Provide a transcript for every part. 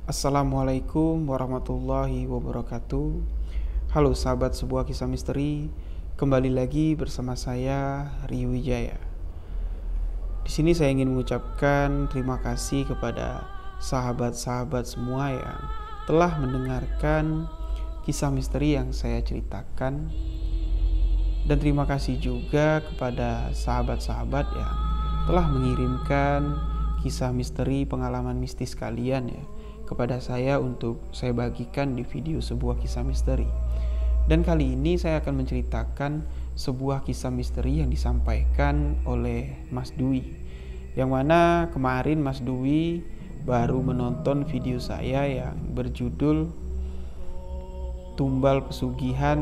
Assalamualaikum warahmatullahi wabarakatuh. Halo sahabat sebuah kisah misteri, kembali lagi bersama saya Rio Wijaya. Di sini saya ingin mengucapkan terima kasih kepada sahabat-sahabat semua yang telah mendengarkan kisah misteri yang saya ceritakan. Dan terima kasih juga kepada sahabat-sahabat yang telah mengirimkan kisah misteri pengalaman mistis kalian ya kepada saya untuk saya bagikan di video sebuah kisah misteri. Dan kali ini saya akan menceritakan sebuah kisah misteri yang disampaikan oleh Mas Dwi, yang mana kemarin Mas Dwi baru menonton video saya yang berjudul Tumbal Pesugihan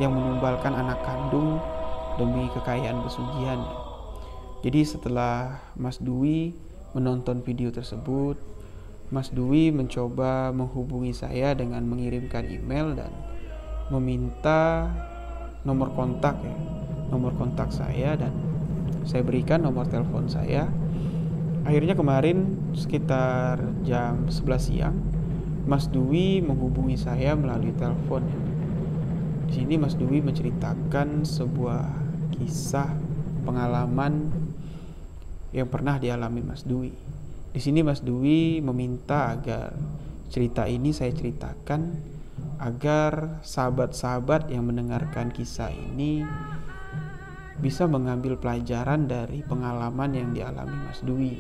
yang menumbalkan anak kandung demi kekayaan pesugihan. Jadi setelah Mas Dwi menonton video tersebut, Mas Dwi mencoba menghubungi saya dengan mengirimkan email dan meminta nomor kontak saya, dan saya berikan nomor telepon saya. Akhirnya kemarin sekitar jam 11 siang Mas Dwi menghubungi saya melalui telepon. Di sini Mas Dwi menceritakan sebuah kisah pengalaman yang pernah dialami Mas Dwi. Di sini Mas Dwi meminta agar cerita ini saya ceritakan agar sahabat-sahabat yang mendengarkan kisah ini bisa mengambil pelajaran dari pengalaman yang dialami Mas Dwi.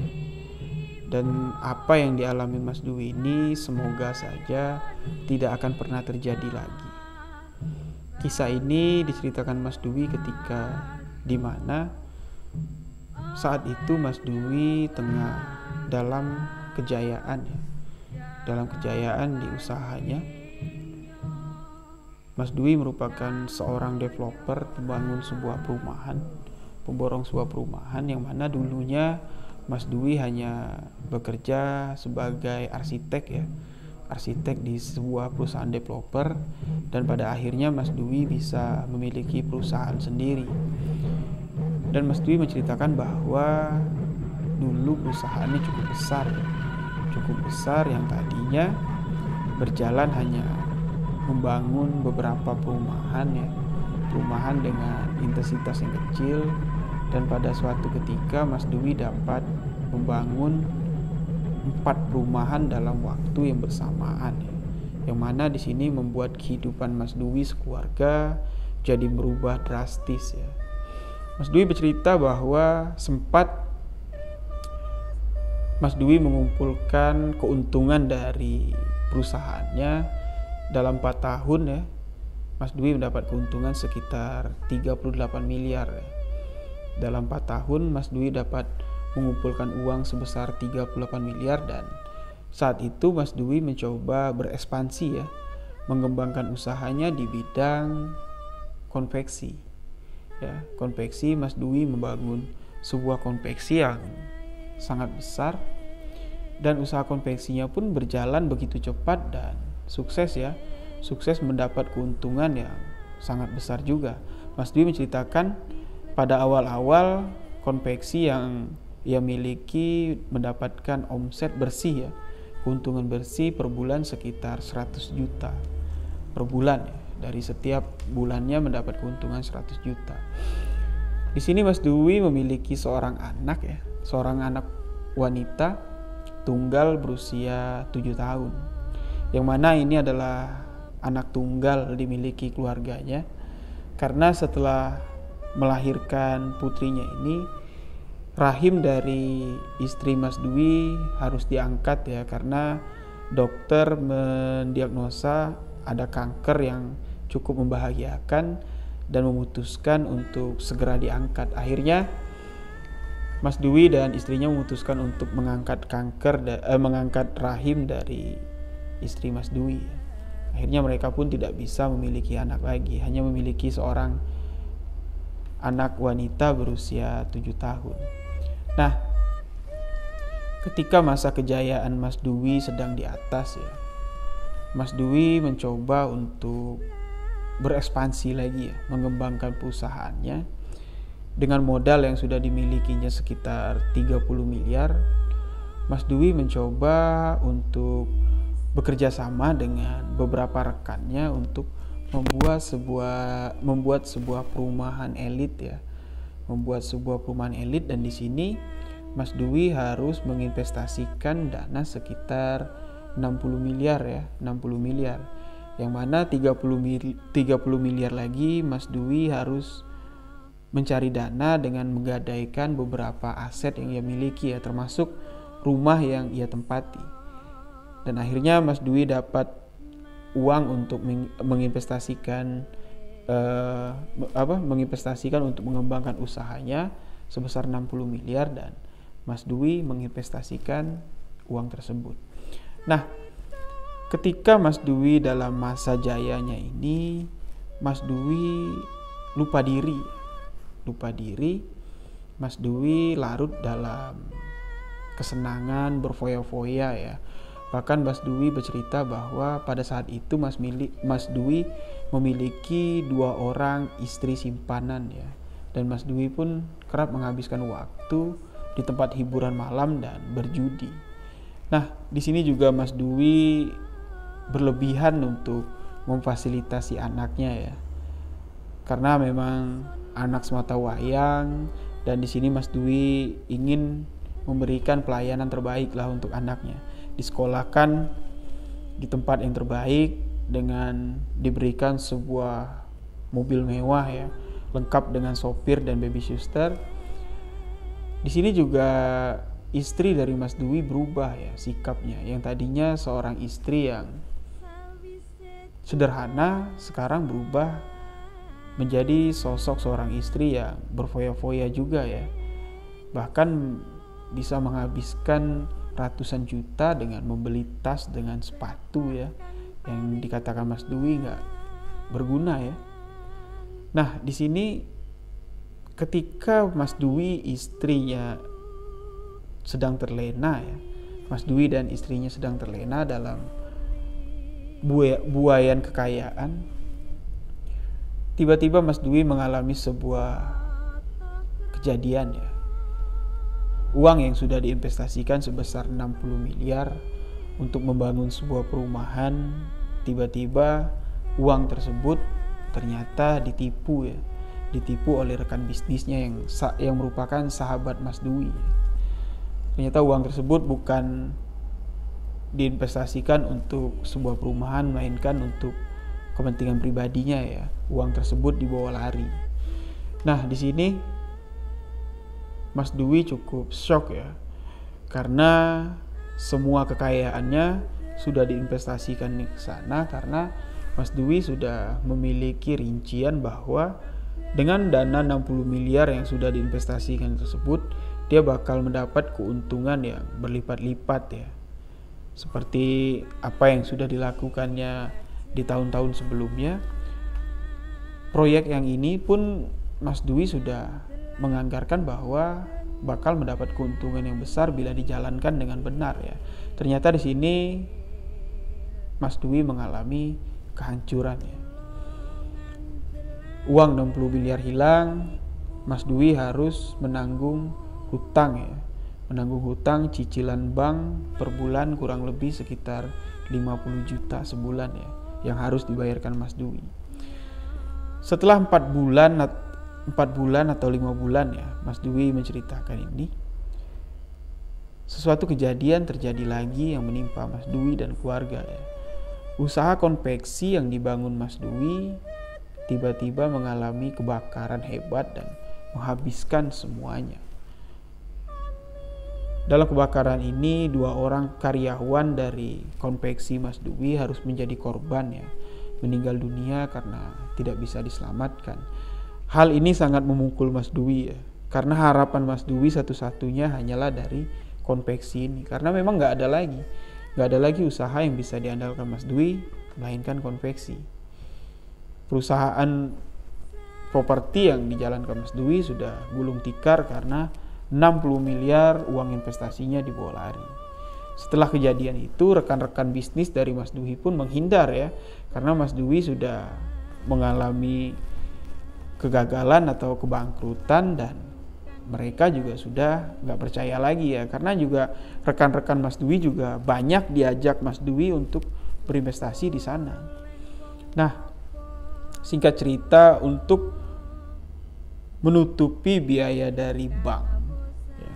Dan apa yang dialami Mas Dwi ini semoga saja tidak akan pernah terjadi lagi. Kisah ini diceritakan Mas Dwi ketika dimana saat itu Mas Dwi tengah dalam kejayaan di usahanya. Mas Dwi merupakan seorang developer pemborong sebuah perumahan yang mana dulunya Mas Dwi hanya bekerja sebagai arsitek di sebuah perusahaan developer, dan pada akhirnya Mas Dwi bisa memiliki perusahaan sendiri. Dan Mas Dwi menceritakan bahwa dulu perusahaannya cukup besar yang tadinya berjalan hanya membangun beberapa perumahan dengan intensitas yang kecil, dan pada suatu ketika Mas Dwi dapat membangun 4 perumahan dalam waktu yang bersamaan yang mana di sini membuat kehidupan Mas Dwi sekeluarga jadi berubah drastis ya. Mas Dwi bercerita bahwa sempat Mas Dwi mengumpulkan keuntungan dari perusahaannya dalam 4 tahun ya. Mas Dwi mendapat keuntungan sekitar 38 miliar ya. Dalam 4 tahun Mas Dwi dapat mengumpulkan uang sebesar 38 miliar, dan saat itu Mas Dwi mencoba berekspansi ya, mengembangkan usahanya di bidang konveksi. Ya, konveksi. Mas Dwi membangun sebuah konveksi yang sangat besar, dan usaha konveksinya pun berjalan begitu cepat dan sukses mendapat keuntungan yang sangat besar juga. Mas Dwi menceritakan pada awal-awal konveksi yang ia miliki mendapatkan omset bersih ya, keuntungan bersih per bulan sekitar 100 juta per bulan ya. Dari setiap bulannya mendapat keuntungan 100 juta. Di sini Mas Dwi memiliki seorang anak wanita tunggal berusia 7 tahun. Yang mana ini adalah anak tunggal dimiliki keluarganya, karena setelah melahirkan putrinya ini, rahim dari istri Mas Dwi harus diangkat ya, karena dokter mendiagnosa ada kanker yang cukup membahayakan dan memutuskan untuk segera diangkat. Akhirnya Mas Dwi dan istrinya memutuskan untuk mengangkat mengangkat rahim dari istri Mas Dwi. Akhirnya mereka pun tidak bisa memiliki anak lagi, hanya memiliki seorang anak wanita berusia 7 tahun. Nah, ketika masa kejayaan Mas Dwi sedang di atas ya, Mas Dwi mencoba untuk berekspansi lagi ya, mengembangkan perusahaannya dengan modal yang sudah dimilikinya sekitar 30 miliar. Mas Dwi mencoba untuk bekerja sama dengan beberapa rekannya untuk membuat sebuah perumahan elit ya. Membuat sebuah perumahan elit, dan di sini Mas Dwi harus menginvestasikan dana sekitar 60 miliar ya, 60 miliar. Yang mana 30 miliar lagi Mas Dwi harus mencari dana dengan menggadaikan beberapa aset yang ia miliki ya, termasuk rumah yang ia tempati. Dan akhirnya Mas Dwi dapat uang untuk menginvestasikan untuk mengembangkan usahanya sebesar 60 miliar, dan Mas Dwi menginvestasikan uang tersebut. Nah, ketika Mas Dwi dalam masa jayanya ini, Mas Dwi lupa diri. Mas Dwi larut dalam kesenangan, berfoya-foya ya. Bahkan Mas Dwi bercerita bahwa pada saat itu Mas Dwi memiliki 2 orang istri simpanan ya. Dan Mas Dwi pun kerap menghabiskan waktu di tempat hiburan malam dan berjudi. Nah, di sini juga Mas Dwi berlebihan untuk memfasilitasi anaknya ya. Karena memang anak semata wayang, dan di sini Mas Dwi ingin memberikan pelayanan terbaik lah untuk anaknya. Disekolahkan di tempat yang terbaik dengan diberikan sebuah mobil mewah ya, lengkap dengan sopir dan baby sister. Di sini juga istri dari Mas Dwi berubah ya sikapnya. Yang tadinya seorang istri yang sederhana, sekarang berubah menjadi sosok seorang istri yang berfoya-foya juga ya. Bahkan bisa menghabiskan ratusan juta dengan membeli tas dengan sepatu ya, yang dikatakan Mas Dwi nggak berguna ya. Nah, di sini ketika Mas Dwi istrinya sedang terlena ya, Mas Dwi dan istrinya sedang terlena dalam buayan kekayaan, tiba-tiba Mas Dwi mengalami sebuah kejadian ya. Uang yang sudah diinvestasikan sebesar 60 miliar untuk membangun sebuah perumahan, tiba-tiba uang tersebut ternyata ditipu ya. Ditipu oleh rekan bisnisnya yang merupakan sahabat Mas Dwi. Ternyata uang tersebut bukan diinvestasikan untuk sebuah perumahan, melainkan untuk kepentingan pribadinya ya. Uang tersebut dibawa lari. Nah, di sini Mas Dwi cukup shock ya, karena semua kekayaannya sudah diinvestasikan ke sana, karena Mas Dwi sudah memiliki rincian bahwa dengan dana 60 miliar yang sudah diinvestasikan tersebut, dia bakal mendapat keuntungan yang berlipat-lipat ya. Seperti apa yang sudah dilakukannya di tahun-tahun sebelumnya. Proyek yang ini pun Mas Dwi sudah menganggarkan bahwa bakal mendapat keuntungan yang besar bila dijalankan dengan benar ya. Ternyata di sini Mas Dwi mengalami kehancuran ya. Uang 60 miliar hilang, Mas Dwi harus menanggung hutang ya. Menanggung hutang cicilan bank per bulan kurang lebih sekitar 50 juta sebulan ya, yang harus dibayarkan Mas Dwi. Setelah 4 bulan atau 5 bulan ya, Mas Dwi menceritakan ini, sesuatu kejadian terjadi lagi yang menimpa Mas Dwi dan keluarga ya. Usaha konveksi yang dibangun Mas Dwi tiba-tiba mengalami kebakaran hebat dan menghabiskan semuanya. Dalam kebakaran ini 2 orang karyawan dari konveksi Mas Dwi harus menjadi korban ya, meninggal dunia karena tidak bisa diselamatkan. Hal ini sangat memukul Mas Dwi ya, karena harapan Mas Dwi satu-satunya hanyalah dari konveksi ini, karena memang nggak ada lagi usaha yang bisa diandalkan Mas Dwi melainkan konveksi. Perusahaan properti yang dijalankan Mas Dwi sudah gulung tikar karena 60 miliar uang investasinya dibawa lari. Setelah kejadian itu, rekan-rekan bisnis dari Mas Dwi pun menghindar ya, karena Mas Dwi sudah mengalami kegagalan atau kebangkrutan, dan mereka juga sudah nggak percaya lagi ya, karena juga rekan-rekan Mas Dwi juga banyak diajak Mas Dwi untuk berinvestasi di sana. Nah, singkat cerita, untuk menutupi biaya dari bank, ya,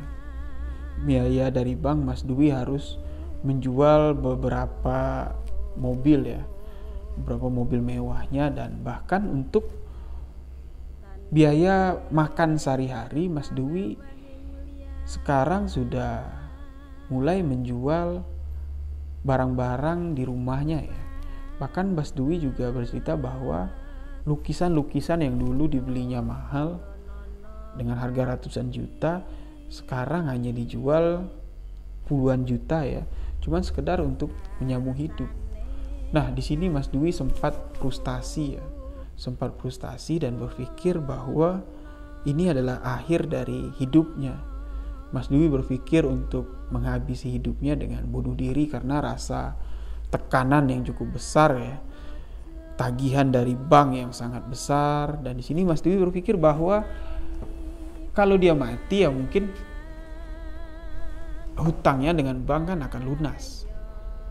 biaya dari bank, Mas Dwi harus menjual beberapa mobil ya, beberapa mobil mewahnya, dan bahkan untuk biaya makan sehari-hari Mas Dwi sekarang sudah mulai menjual barang-barang di rumahnya ya. Bahkan Mas Dwi juga bercerita bahwa lukisan-lukisan yang dulu dibelinya mahal dengan harga ratusan juta, sekarang hanya dijual puluhan juta ya, cuman sekedar untuk menyambung hidup. Nah, di sini Mas Dwi sempat frustasi dan berpikir bahwa ini adalah akhir dari hidupnya. Mas Dwi berpikir untuk menghabisi hidupnya dengan bunuh diri karena rasa tekanan yang cukup besar ya, tagihan dari bank yang sangat besar. Dan di sini Mas Dwi berpikir bahwa kalau dia mati ya mungkin hutangnya dengan bank kan akan lunas.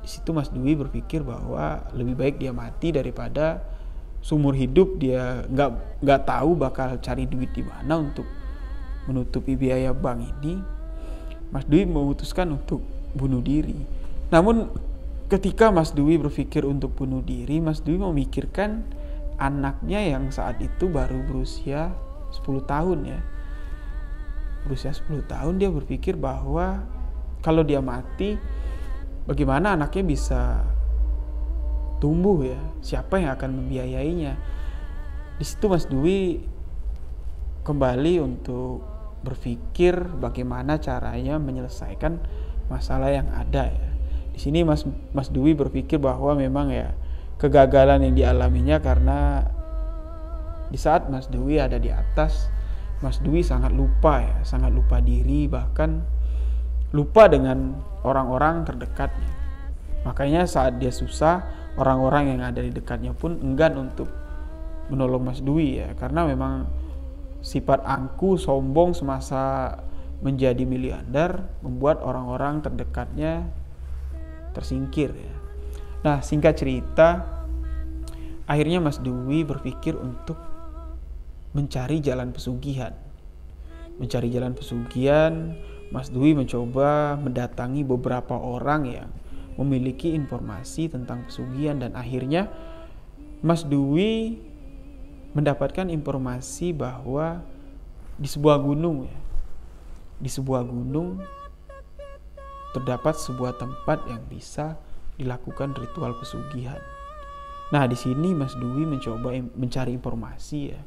Di situ Mas Dwi berpikir bahwa lebih baik dia mati daripada seumur hidup dia nggak tahu bakal cari duit di mana untuk menutupi biaya bank ini. Mas Dwi memutuskan untuk bunuh diri. Namun ketika Mas Dwi berpikir untuk bunuh diri, Mas Dwi memikirkan anaknya yang saat itu baru berusia 10 tahun ya. Berusia 10 tahun dia berpikir bahwa kalau dia mati, bagaimana anaknya bisa tumbuh ya? Siapa yang akan membiayainya? Di situ Mas Dwi kembali untuk berpikir bagaimana caranya menyelesaikan masalah yang ada ya. Di sini Mas Dwi berpikir bahwa memang ya kegagalan yang dialaminya karena di saat Mas Dwi ada di atas, Mas Dwi sangat lupa diri, bahkan lupa dengan orang-orang terdekatnya. Makanya saat dia susah, orang-orang yang ada di dekatnya pun enggan untuk menolong Mas Dwi ya, karena memang sifat angkuh, sombong semasa menjadi miliarder membuat orang-orang terdekatnya tersingkir ya. Nah, singkat cerita, akhirnya Mas Dwi berpikir untuk mencari jalan pesugihan. Mas Dwi mencoba mendatangi beberapa orang yang memiliki informasi tentang pesugihan, dan akhirnya Mas Dwi mendapatkan informasi bahwa di sebuah gunung terdapat sebuah tempat yang bisa dilakukan ritual pesugihan. Nah, di sini Mas Dwi mencoba mencari informasi ya,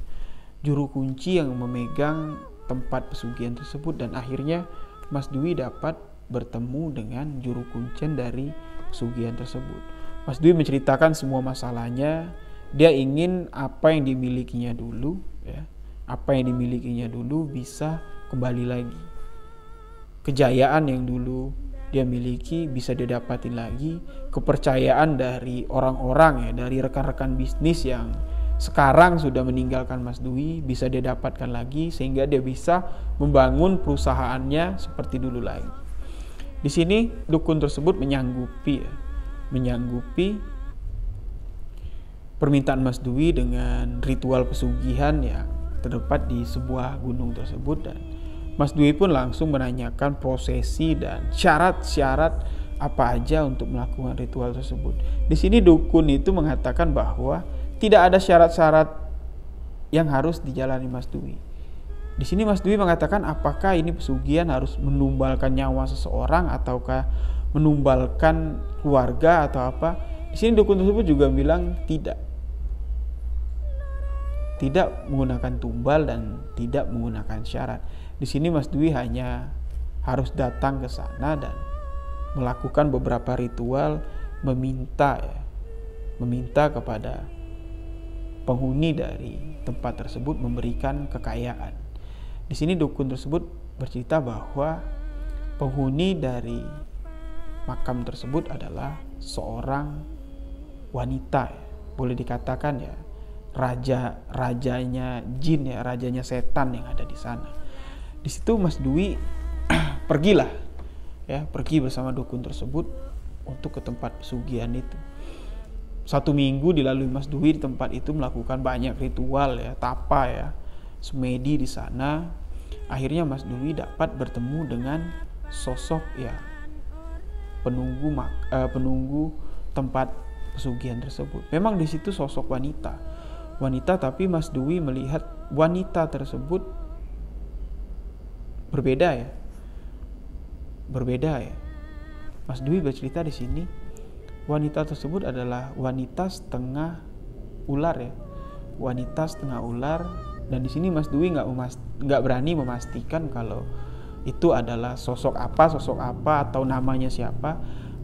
juru kunci yang memegang tempat pesugihan tersebut, dan akhirnya Mas Dwi dapat bertemu dengan juru kuncian dari pesugihan tersebut. Mas Dwi menceritakan semua masalahnya. Dia ingin apa yang dimilikinya dulu ya, bisa kembali lagi. Kejayaan yang dulu dia miliki bisa dia dapatin lagi. Kepercayaan dari orang-orang ya, dari rekan-rekan bisnis yang sekarang sudah meninggalkan Mas Dwi bisa dia dapatkan lagi, sehingga dia bisa membangun perusahaannya seperti dulu lagi. Di sini dukun tersebut menyanggupi permintaan Mas Dwi dengan ritual pesugihan yang terdapat di sebuah gunung tersebut, dan Mas Dwi pun langsung menanyakan prosesi dan syarat-syarat apa aja untuk melakukan ritual tersebut. Di sini dukun itu mengatakan bahwa tidak ada syarat-syarat yang harus dijalani Mas Dwi. Di sini Mas Dwi mengatakan apakah ini pesugihan harus menumbalkan nyawa seseorang ataukah menumbalkan keluarga atau apa. Di sini dukun tersebut juga bilang tidak menggunakan tumbal dan tidak menggunakan syarat. Di sini Mas Dwi hanya harus datang ke sana dan melakukan beberapa ritual, meminta kepada penghuni dari tempat tersebut memberikan kekayaan. Di sini dukun tersebut bercerita bahwa penghuni dari makam tersebut adalah seorang wanita, boleh dikatakan ya rajanya jin ya, rajanya setan yang ada di sana. Di situ Mas Dwi pergilah ya, pergi bersama dukun tersebut untuk ke tempat pesugihan itu. 1 minggu dilalui Mas Dwi di tempat itu, melakukan banyak ritual ya, tapa ya, semedi di sana. Akhirnya Mas Dwi dapat bertemu dengan sosok ya penunggu tempat pesugihan tersebut. Memang di situ sosok wanita, tapi Mas Dwi melihat wanita tersebut berbeda ya. Mas Dwi bercerita di sini, wanita tersebut adalah wanita setengah ular ya, dan di sini Mas Dwi nggak berani memastikan kalau itu adalah sosok apa atau namanya siapa.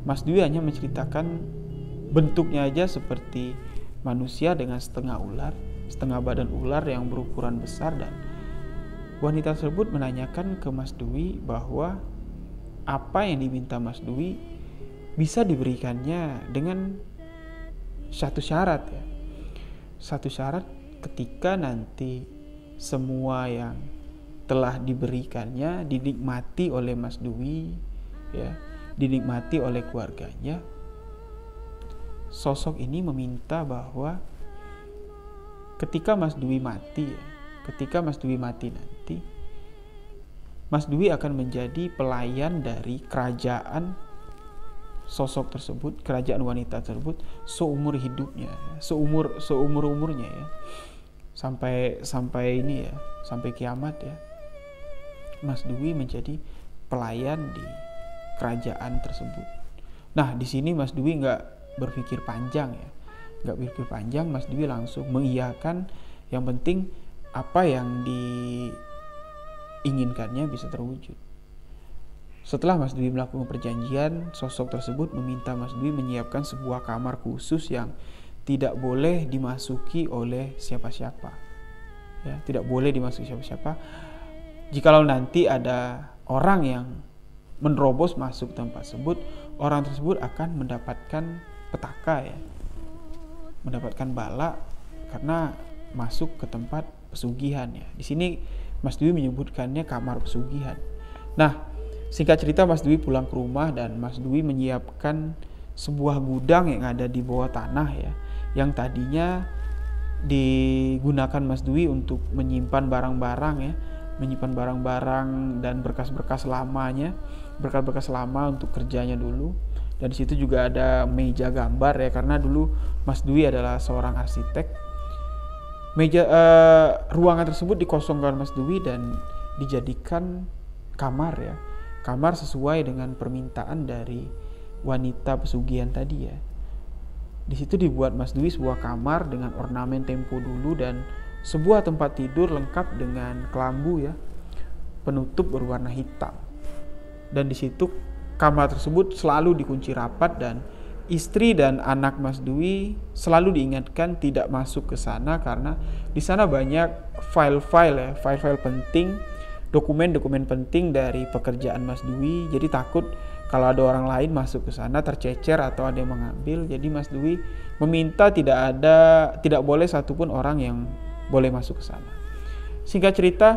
Mas Dwi hanya menceritakan bentuknya aja seperti manusia dengan setengah badan ular yang berukuran besar, dan wanita tersebut menanyakan ke Mas Dwi bahwa apa yang diminta Mas Dwi bisa diberikannya dengan satu syarat ya. Satu syarat, ketika nanti semua yang telah diberikannya dinikmati oleh Mas Dwi ya, dinikmati oleh keluarganya, sosok ini meminta bahwa ketika Mas Dwi mati nanti, Mas Dwi akan menjadi pelayan dari kerajaan sosok tersebut, kerajaan wanita tersebut seumur hidupnya, seumur umurnya ya, sampai ini ya, sampai kiamat ya. Mas Dwi menjadi pelayan di kerajaan tersebut. Nah, di sini Mas Dwi nggak berpikir panjang ya, Mas Dwi langsung mengiyakan. Yang penting apa yang diinginkannya bisa terwujud. Setelah Mas Dwi melakukan perjanjian, sosok tersebut meminta Mas Dwi menyiapkan sebuah kamar khusus yang tidak boleh dimasuki oleh siapa-siapa. Ya, tidak boleh dimasuki siapa-siapa. Jikalau nanti ada orang yang menerobos masuk tempat tersebut, orang tersebut akan mendapatkan petaka ya, mendapatkan bala karena masuk ke tempat pesugihan ya. Di sini Mas Dwi menyebutkannya kamar pesugihan. Nah, singkat cerita Mas Dwi pulang ke rumah dan Mas Dwi menyiapkan sebuah gudang yang ada di bawah tanah ya, yang tadinya digunakan Mas Dwi untuk menyimpan barang-barang ya, dan berkas-berkas lamanya, berkas-berkas lama untuk kerjanya dulu. Dan di situ juga ada meja gambar ya, karena dulu Mas Dwi adalah seorang arsitek. Ruangan tersebut dikosongkan Mas Dwi dan dijadikan kamar ya, kamar sesuai dengan permintaan dari wanita pesugihan tadi ya. Di situ dibuat Mas Dwi sebuah kamar dengan ornamen tempo dulu dan sebuah tempat tidur lengkap dengan kelambu ya, penutup berwarna hitam. Dan di situ kamar tersebut selalu dikunci rapat dan istri dan anak Mas Dwi selalu diingatkan tidak masuk ke sana karena di sana banyak file-file penting, dokumen-dokumen penting dari pekerjaan Mas Dwi. Jadi takut kalau ada orang lain masuk ke sana tercecer atau ada yang mengambil. Jadi Mas Dwi meminta tidak boleh satupun orang yang boleh masuk ke sana. Singkat cerita,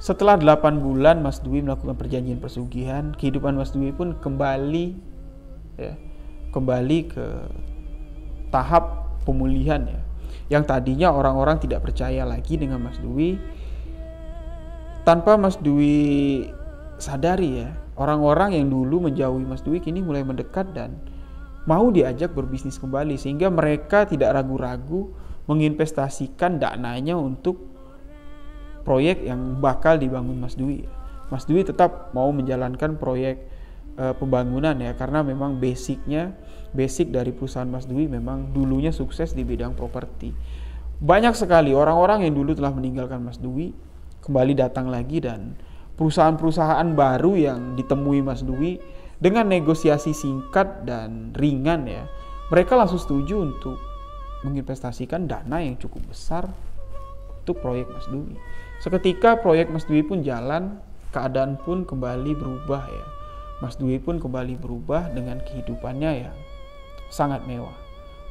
setelah 8 bulan Mas Dwi melakukan perjanjian pesugihan, kehidupan Mas Dwi pun kembali ke tahap pemulihan ya. Yang tadinya orang-orang tidak percaya lagi dengan Mas Dwi. Tanpa Mas Dwi sadari ya, orang-orang yang dulu menjauhi Mas Dwi kini mulai mendekat dan mau diajak berbisnis kembali, sehingga mereka tidak ragu-ragu menginvestasikan dananya untuk proyek yang bakal dibangun Mas Dwi. Mas Dwi tetap mau menjalankan proyek pembangunan ya, karena memang basic dari perusahaan Mas Dwi memang dulunya sukses di bidang properti. Banyak sekali orang-orang yang dulu telah meninggalkan Mas Dwi kembali datang lagi, dan perusahaan-perusahaan baru yang ditemui Mas Dwi dengan negosiasi singkat dan ringan ya, mereka langsung setuju untuk menginvestasikan dana yang cukup besar untuk proyek Mas Dwi. Seketika proyek Mas Dwi pun jalan, keadaan pun kembali berubah ya. Mas Dwi pun kembali berubah dengan kehidupannya yang sangat mewah.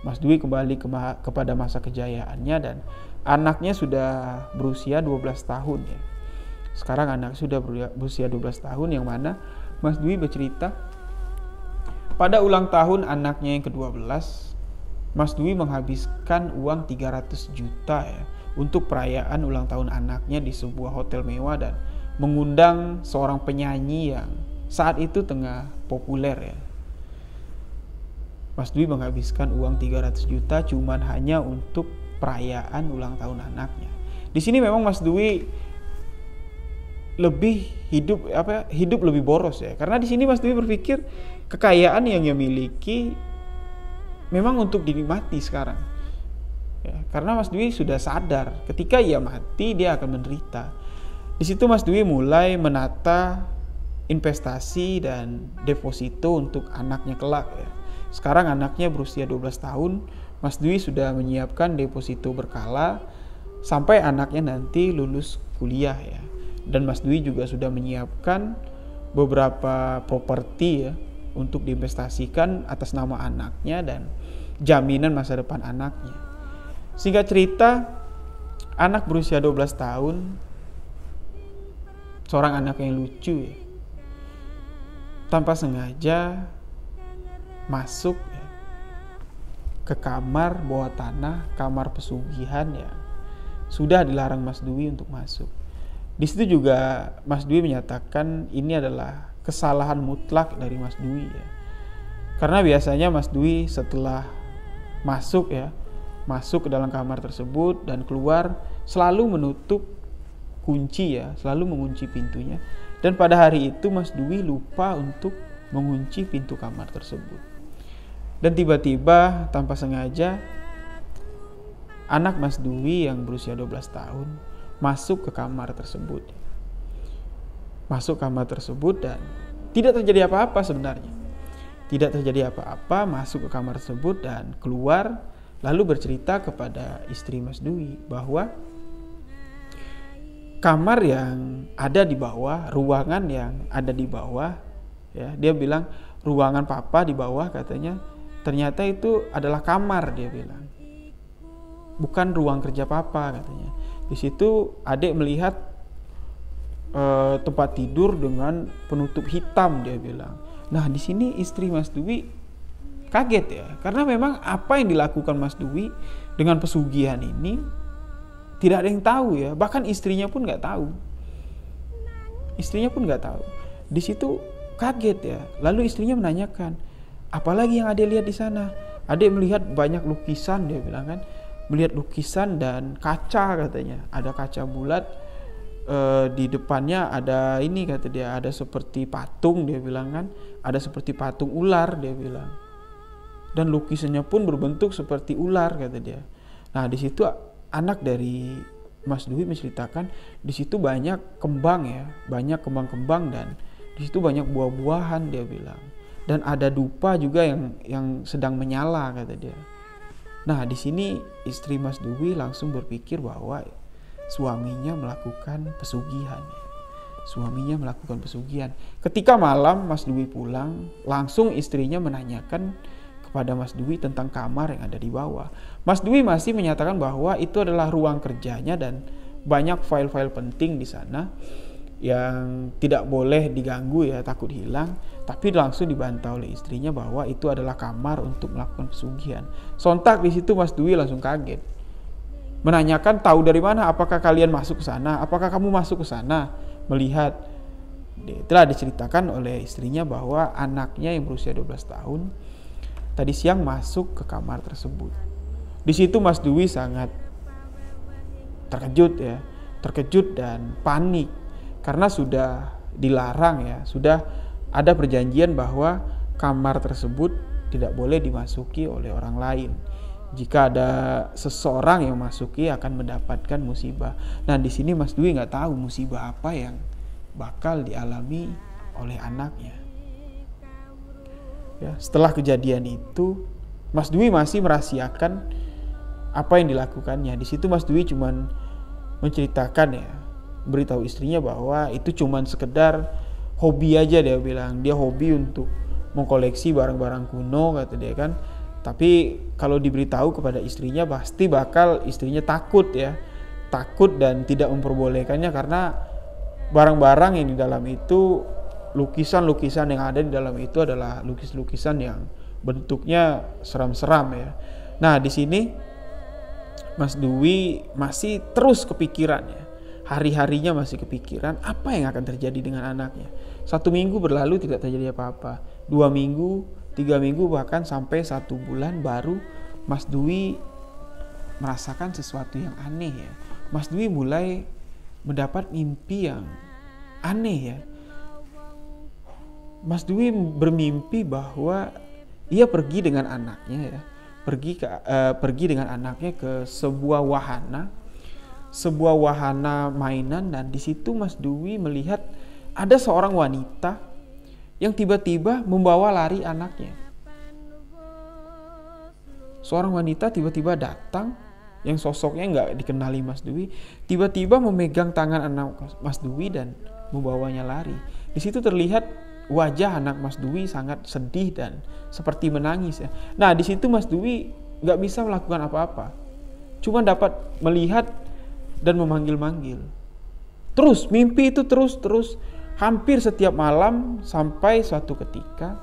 Mas Dwi kembali kepada masa kejayaannya dan anaknya sudah berusia 12 tahun ya. Sekarang anak sudah berusia 12 tahun, yang mana Mas Dwi bercerita pada ulang tahun anaknya yang ke-12, Mas Dwi menghabiskan uang 300 juta ya untuk perayaan ulang tahun anaknya di sebuah hotel mewah dan mengundang seorang penyanyi yang saat itu tengah populer ya. Mas Dwi menghabiskan uang 300 juta cuman hanya untuk perayaan ulang tahun anaknya. Di sini memang Mas Dwi lebih hidup lebih boros ya. Karena di sini Mas Dwi berpikir kekayaan yang dia miliki memang untuk dinikmati sekarang. Ya, karena Mas Dwi sudah sadar ketika ia mati dia akan menderita. Di situ Mas Dwi mulai menata investasi dan deposito untuk anaknya kelak ya. Sekarang anaknya berusia 12 tahun, Mas Dwi sudah menyiapkan deposito berkala sampai anaknya nanti lulus kuliah ya. Dan Mas Dwi juga sudah menyiapkan beberapa properti ya untuk diinvestasikan atas nama anaknya dan jaminan masa depan anaknya. Singkat cerita, anak berusia 12 tahun, seorang anak yang lucu ya, tanpa sengaja masuk ya, ke kamar bawah tanah, kamar pesugihan ya, sudah dilarang Mas Dwi untuk masuk. Di situ juga Mas Dwi menyatakan ini adalah kesalahan mutlak dari Mas Dwi ya. Karena biasanya Mas Dwi setelah masuk ke dalam kamar tersebut dan keluar selalu menutup kunci ya, selalu mengunci pintunya. Dan pada hari itu Mas Dwi lupa untuk mengunci pintu kamar tersebut. Dan tiba-tiba tanpa sengaja anak Mas Dwi yang berusia 12 tahun masuk ke kamar tersebut. Masuk kamar tersebut dan tidak terjadi apa-apa sebenarnya. Tidak terjadi apa-apa, masuk ke kamar tersebut dan keluar lalu bercerita kepada istri Mas Dwi bahwa kamar yang ada di bawah, ruangan yang ada di bawah ya, dia bilang ruangan papa di bawah katanya, ternyata itu adalah kamar, dia bilang. Bukan ruang kerja papa katanya. Di situ adik melihat tempat tidur dengan penutup hitam, dia bilang. Nah, di sini istri Mas Dwi kaget ya, karena memang apa yang dilakukan Mas Dwi dengan pesugihan ini tidak ada yang tahu ya, bahkan istrinya pun nggak tahu. Di situ kaget ya. Lalu istrinya menanyakan, apalagi yang adik lihat di sana? Adik melihat banyak lukisan, dia bilang kan, melihat lukisan dan kaca katanya, ada kaca bulat. Di depannya ada ini kata dia, ada seperti patung, dia bilang kan, ada seperti patung ular, dia bilang. Dan lukisannya pun berbentuk seperti ular kata dia. Nah, di situ anak dari Mas Dwi menceritakan di situ banyak kembang ya, banyak kembang-kembang dan di situ banyak buah-buahan, dia bilang. Dan ada dupa juga yang sedang menyala kata dia. Nah, di sini istri Mas Dwi langsung berpikir bahwa suaminya melakukan pesugihan. Ketika malam Mas Dwi pulang, langsung istrinya menanyakan kepada Mas Dwi tentang kamar yang ada di bawah. Mas Dwi masih menyatakan bahwa itu adalah ruang kerjanya dan banyak file-file penting di sana yang tidak boleh diganggu ya, takut hilang. Tapi langsung dibantah oleh istrinya bahwa itu adalah kamar untuk melakukan pesugihan. Sontak di situ Mas Dwi langsung kaget. Menanyakan, tahu dari mana? Apakah kalian masuk ke sana? Apakah kamu masuk ke sana melihat? Telah diceritakan oleh istrinya bahwa anaknya yang berusia 12 tahun tadi siang masuk ke kamar tersebut. Di situ Mas Dwi sangat terkejut dan panik karena sudah dilarang ya, sudah ada perjanjian bahwa kamar tersebut tidak boleh dimasuki oleh orang lain. Jika ada seseorang yang masuki akan mendapatkan musibah. Nah, di sini Mas Dwi nggak tahu musibah apa yang bakal dialami oleh anaknya. Ya, setelah kejadian itu, Mas Dwi masih merahasiakan apa yang dilakukannya. Di situ Mas Dwi cuman menceritakan ya, beritahu istrinya bahwa itu cuman sekedar hobi aja, dia bilang. Dia hobi untuk mengkoleksi barang-barang kuno kata dia kan. Tapi kalau diberitahu kepada istrinya pasti bakal istrinya takut dan tidak memperbolehkannya karena barang-barang yang di dalam itu, lukisan-lukisan yang ada di dalam itu adalah lukisan yang bentuknya seram-seram ya. Nah, di sini Mas Dwi masih terus kepikiran ya. Hari-harinya masih kepikiran apa yang akan terjadi dengan anaknya. 1 minggu berlalu tidak terjadi apa-apa. 2 minggu, 3 minggu, bahkan sampai 1 bulan baru Mas Dwi merasakan sesuatu yang aneh ya. Mas Dwi mulai mendapat mimpi yang aneh ya. Mas Dwi bermimpi bahwa ia pergi dengan anaknya ya. Pergi dengan anaknya ke sebuah wahana mainan, dan di situ Mas Dwi melihat ada seorang wanita yang tiba-tiba membawa lari anaknya. Seorang wanita tiba-tiba datang yang sosoknya nggak dikenali Mas Dwi, tiba-tiba memegang tangan anak Mas Dwi dan membawanya lari. Di situ terlihat wajah anak Mas Dwi sangat sedih dan seperti menangis ya. Nah, di situ Mas Dwi nggak bisa melakukan apa-apa, cuma dapat melihat dan memanggil-manggil. Terus mimpi itu terus hampir setiap malam, sampai suatu ketika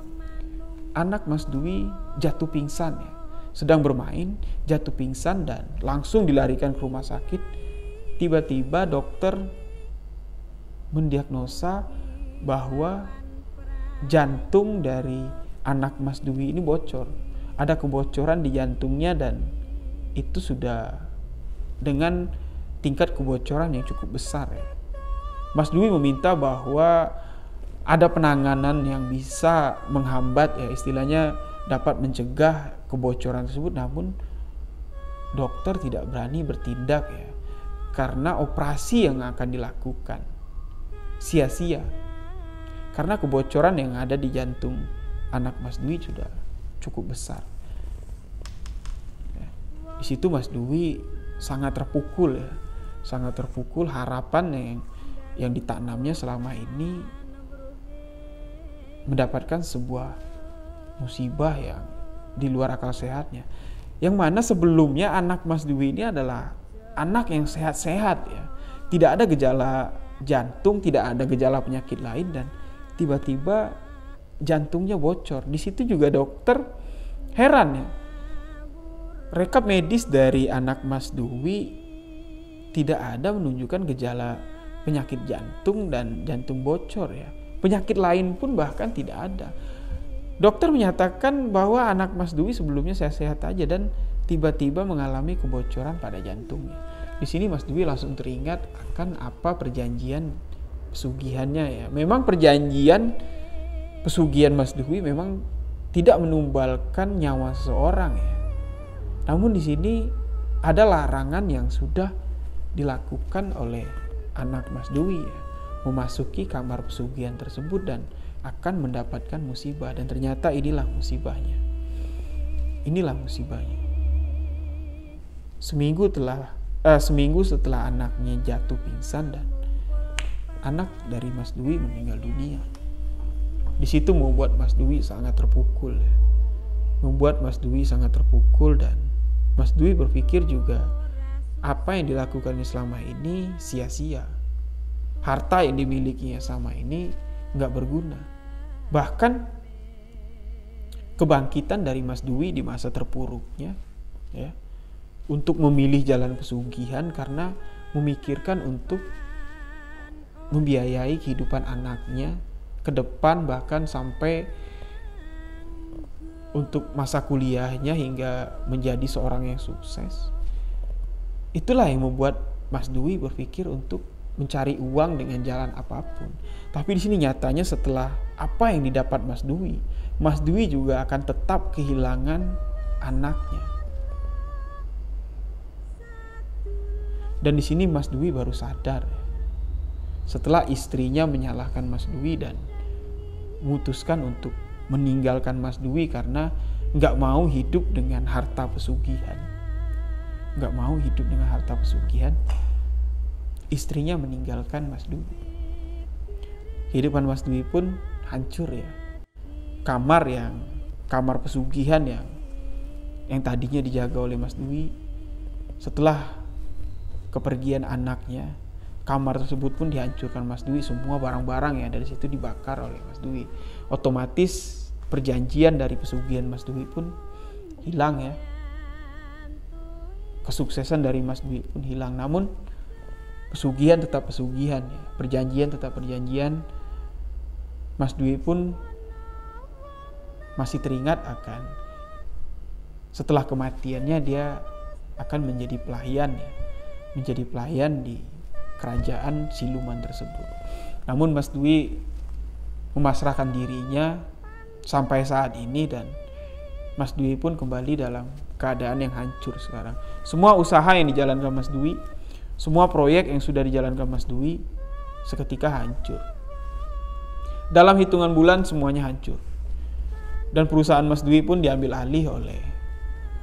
anak Mas Dwi jatuh pingsan ya. Sedang bermain jatuh pingsan dan langsung dilarikan ke rumah sakit. Tiba-tiba dokter mendiagnosa bahwa jantung dari anak Mas Dwi ini bocor. Ada kebocoran di jantungnya dan itu sudah dengan tingkat kebocoran yang cukup besar ya. Mas Dwi meminta bahwa ada penanganan yang bisa menghambat ya, istilahnya dapat mencegah kebocoran tersebut, namun dokter tidak berani bertindak ya, karena operasi yang akan dilakukan sia-sia. Karena kebocoran yang ada di jantung anak Mas Dwi sudah cukup besar. Di situ Mas Dwi sangat terpukul ya, sangat terpukul. Harapan yang ditanamnya selama ini mendapatkan sebuah musibah yang di luar akal sehatnya. Yang mana sebelumnya anak Mas Dwi ini adalah anak yang sehat-sehat ya, tidak ada gejala jantung, tidak ada gejala penyakit lain, dan tiba-tiba jantungnya bocor. Di situ juga dokter heran ya. Rekap medis dari anak Mas Dwi tidak ada menunjukkan gejala penyakit jantung dan jantung bocor ya. Penyakit lain pun bahkan tidak ada. Dokter menyatakan bahwa anak Mas Dwi sebelumnya sehat-sehat aja dan tiba-tiba mengalami kebocoran pada jantungnya. Di sini Mas Dwi langsung teringat akan apa perjanjian pesugihannya ya. Memang perjanjian pesugihan Mas Dwi memang tidak menumbalkan nyawa seseorang ya. Namun di sini ada larangan yang sudah dilakukan oleh anak Mas Dwi ya, memasuki kamar pesugihan tersebut dan akan mendapatkan musibah, dan ternyata inilah musibahnya. Inilah musibahnya. Seminggu setelah anaknya jatuh pingsan dan anak dari Mas Dwi meninggal dunia. Di situ membuat Mas Dwi sangat terpukul. Membuat Mas Dwi sangat terpukul, dan Mas Dwi berpikir juga apa yang dilakukannya selama ini sia-sia. Harta yang dimilikinya selama ini nggak berguna. Bahkan kebangkitan dari Mas Dwi di masa terpuruknya ya, untuk memilih jalan pesugihan karena memikirkan untuk membiayai kehidupan anaknya ke depan, bahkan sampai untuk masa kuliahnya hingga menjadi seorang yang sukses. Itulah yang membuat Mas Dwi berpikir untuk mencari uang dengan jalan apapun. Tapi di sini nyatanya setelah apa yang didapat Mas Dwi juga akan tetap kehilangan anaknya. Dan di sini Mas Dwi baru sadar setelah istrinya menyalahkan Mas Dwi dan memutuskan untuk meninggalkan Mas Dwi karena nggak mau hidup dengan harta pesugihan. Nggak mau hidup dengan harta pesugihan. Istrinya meninggalkan Mas Dwi. Kehidupan Mas Dwi pun hancur ya. Kamar pesugihan yang tadinya dijaga oleh Mas Dwi, setelah kepergian anaknya, kamar tersebut pun dihancurkan Mas Dwi, semua barang-barang ya dari situ dibakar oleh Mas Dwi. Otomatis perjanjian dari pesugihan Mas Dwi pun hilang ya. Kesuksesan dari Mas Dwi pun hilang. Namun pesugihan tetap pesugihan ya. Perjanjian tetap perjanjian. Mas Dwi pun masih teringat akan setelah kematiannya dia akan menjadi pelayan ya. Menjadi pelayan di kerajaan siluman tersebut. Namun Mas Dwi memasrahkan dirinya sampai saat ini dan Mas Dwi pun kembali dalam keadaan yang hancur sekarang. Semua usaha yang dijalankan Mas Dwi, semua proyek yang sudah dijalankan Mas Dwi seketika hancur. Dalam hitungan bulan semuanya hancur. Dan perusahaan Mas Dwi pun diambil alih oleh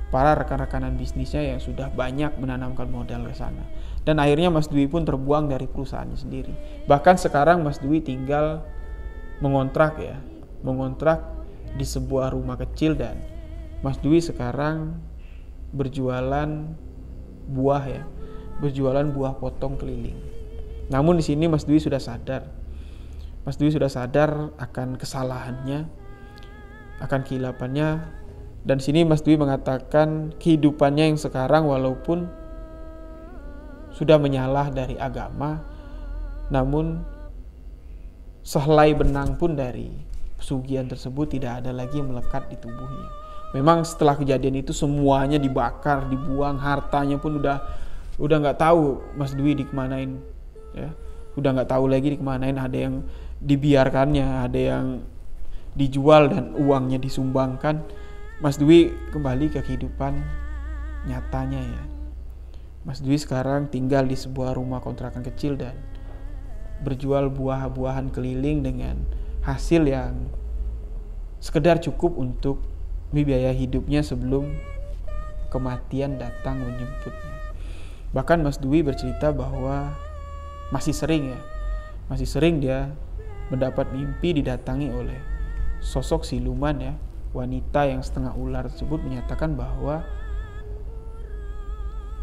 para rekan-rekanan bisnisnya yang sudah banyak menanamkan modal ke sana. Dan akhirnya Mas Dwi pun terbuang dari perusahaannya sendiri. Bahkan sekarang Mas Dwi tinggal mengontrak ya. Mengontrak di sebuah rumah kecil dan Mas Dwi sekarang berjualan buah ya. Berjualan buah potong keliling. Namun di sini Mas Dwi sudah sadar. Mas Dwi sudah sadar akan kesalahannya, akan kehilapannya. Dan sini Mas Dwi mengatakan kehidupannya yang sekarang walaupun sudah menyalah dari agama, namun sehelai benang pun dari pesugihan tersebut tidak ada lagi yang melekat di tubuhnya. Memang setelah kejadian itu semuanya dibakar, dibuang, hartanya pun udah nggak tahu Mas Dwi dikemanain, ya. Udah nggak tahu lagi dikemanain. Ada yang dibiarkannya, ada yang dijual dan uangnya disumbangkan. Mas Dwi kembali ke kehidupan nyatanya ya. Mas Dwi sekarang tinggal di sebuah rumah kontrakan kecil dan berjual buah-buahan keliling dengan hasil yang sekedar cukup untuk biaya hidupnya sebelum kematian datang menjemputnya. Bahkan Mas Dwi bercerita bahwa masih sering dia mendapat mimpi didatangi oleh sosok siluman ya, wanita yang setengah ular tersebut menyatakan bahwa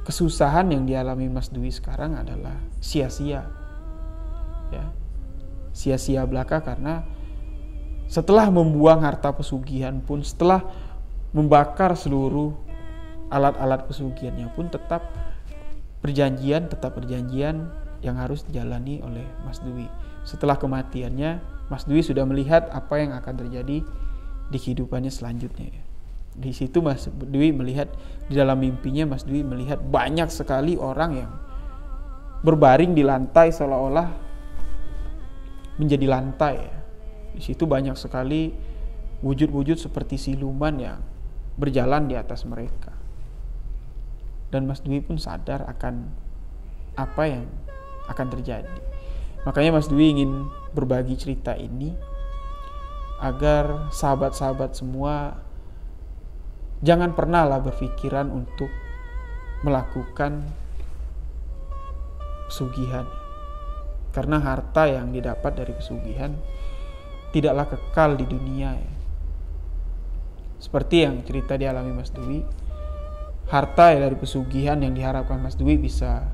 kesusahan yang dialami Mas Dwi sekarang adalah sia-sia ya. Sia-sia belaka karena setelah membuang harta pesugihan pun, setelah membakar seluruh alat-alat pesugihannya pun tetap perjanjian yang harus dijalani oleh Mas Dwi. Setelah kematiannya, Mas Dwi sudah melihat apa yang akan terjadi di kehidupannya selanjutnya ya. Di situ Mas Dwi melihat, di dalam mimpinya Mas Dwi melihat banyak sekali orang yang berbaring di lantai seolah-olah menjadi lantai ya. Di situ banyak sekali wujud-wujud seperti siluman yang berjalan di atas mereka. Dan Mas Dwi pun sadar akan apa yang akan terjadi. Makanya Mas Dwi ingin berbagi cerita ini agar sahabat-sahabat semua jangan pernah lah berpikiran untuk melakukan pesugihan. Karena harta yang didapat dari pesugihan tidaklah kekal di dunia ya. Seperti yang cerita dialami Mas Dwi, harta dari pesugihan yang diharapkan Mas Dwi bisa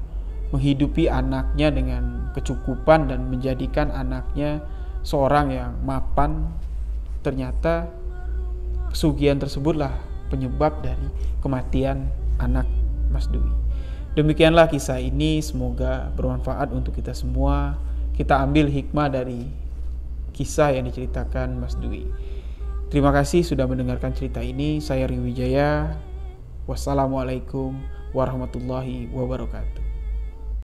menghidupi anaknya dengan kecukupan dan menjadikan anaknya seorang yang mapan, ternyata pesugihan tersebutlah penyebab dari kematian anak Mas Dwi. Demikianlah kisah ini, semoga bermanfaat untuk kita semua. Kita ambil hikmah dari kisah yang diceritakan Mas Dwi. Terima kasih sudah mendengarkan cerita ini. Saya Rio Wijaya. Wassalamualaikum warahmatullahi wabarakatuh.